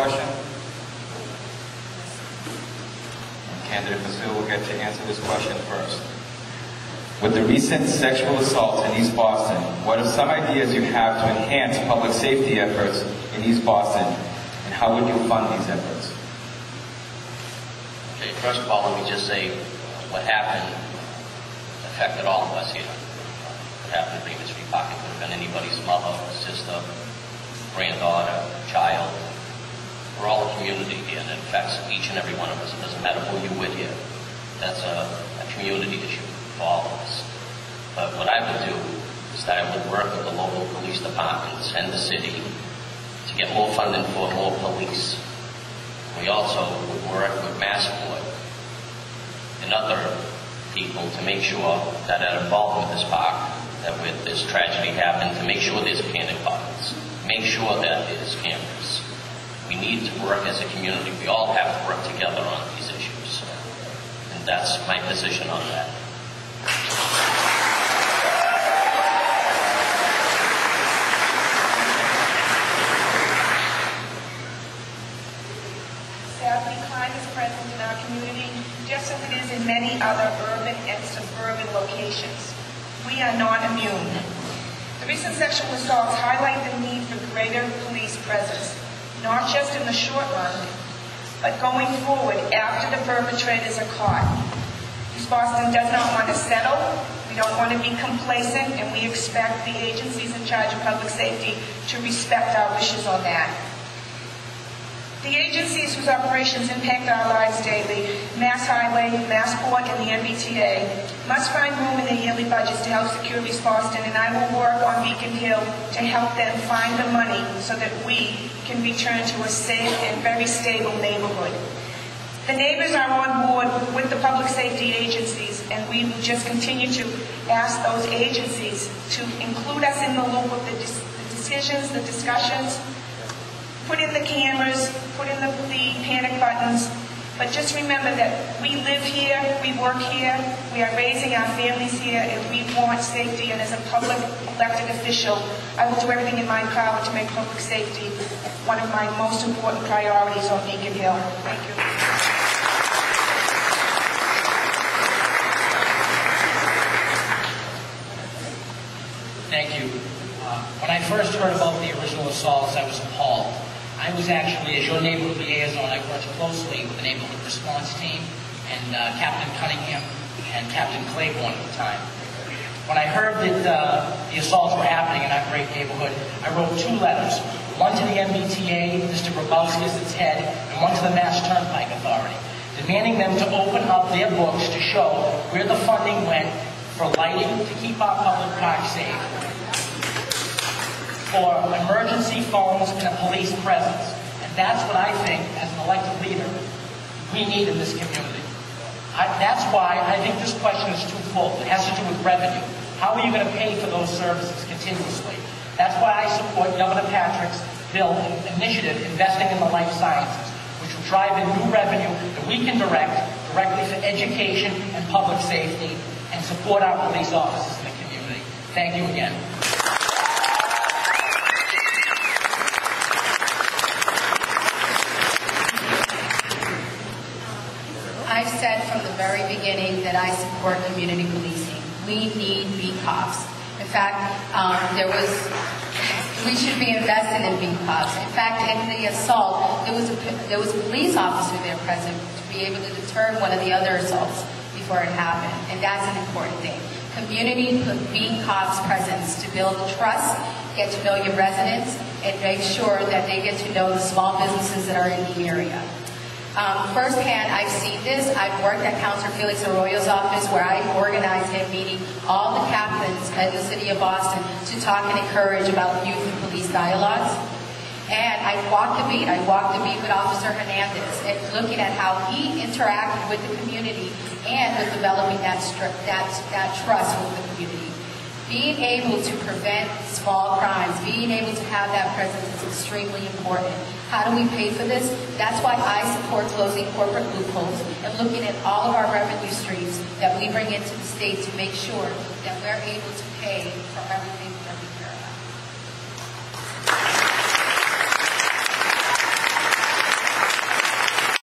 question? Candidate Basile will get to answer this question first. With the recent sexual assaults in East Boston, what are some ideas you have to enhance public safety efforts in East Boston, and how would you fund these efforts? Okay, first of all, let me just say what happened affected all of us here. What happened at Raymond Street Park, it could have been anybody's mother, sister, granddaughter, child. We're all a community here, and it affects each and every one of us. It doesn't matter who you're with here. That's a community issue for all of us. But what I would do is that I would work with the local police departments and the city to get more funding for more police. We also would work with Massport and other people to make sure that are involved with this park, that when this tragedy happened, to make sure there's panic buttons, make sure that there's cameras. We need to work as a community. We all have to work together on these issues. And that's my position on that. Sadly, crime is present in our community, just as it is in many other urban and suburban locations. We are not immune. The recent sexual assaults highlight the need for greater police presence, not just in the short run, but going forward after the perpetrators are caught. East Boston does not want to settle. We don't want to be complacent, and we expect the agencies in charge of public safety to respect our wishes on that. The agencies whose operations impact our lives daily, Mass Highway, Massport, and the MBTA, must find room in their yearly budgets to help secure East Boston, and I will work on Beacon Hill to help them find the money so that we can return to a safe and very stable neighborhood. The neighbors are on board with the public safety agencies, and we will just continue to ask those agencies to include us in the loop of the decisions, the discussions, put in the cameras, put in the panic buttons, but just remember that we live here, we work here, we are raising our families here, and we want safety, and as a public elected official, I will do everything in my power to make public safety one of my most important priorities on Beacon Hill. Thank you. Thank you. When I first heard about the original assaults, I was appalled. I was actually, as your neighborhood liaison, I worked closely with the neighborhood response team and Captain Cunningham and Captain Claiborne at the time. When I heard that the assaults were happening in our great neighborhood, I wrote 2 letters, one to the MBTA, Mr. Grabowski as its head, and one to the Mass Turnpike Authority, demanding them to open up their books to show where the funding went for lighting to keep our public parks safe, for emergency phones and a police presence. And that's what I think, as an elected leader, we need in this community. That's why I think this question is twofold. It has to do with revenue. How are you going to pay for those services continuously? That's why I support Governor Patrick's bill initiative investing in the life sciences, which will drive in new revenue that we can direct directly for education and public safety and support our police officers in the community. Thank you again. I've said from the very beginning that I support community policing. We need beat cops. In fact, we should be invested in beat cops. In fact, in the assault, there was a police officer there present to be able to deter one of the other assaults before it happened, and that's an important thing. Community beat cops presence to build trust, get to know your residents, and make sure that they get to know the small businesses that are in the area. Firsthand, I've seen this. I've worked at Councilor Felix Arroyo's office where I organized him meeting all the captains in the city of Boston to talk and encourage about youth and police dialogues. And I walked the beat. I walked the beat with Officer Hernandez and looking at how he interacted with the community and with developing that trust with the community. Being able to prevent small crimes, being able to have that presence is extremely important. How do we pay for this? That's why I support closing corporate loopholes and looking at all of our revenue streams that we bring into the state to make sure that we're able to pay for everything that we bring.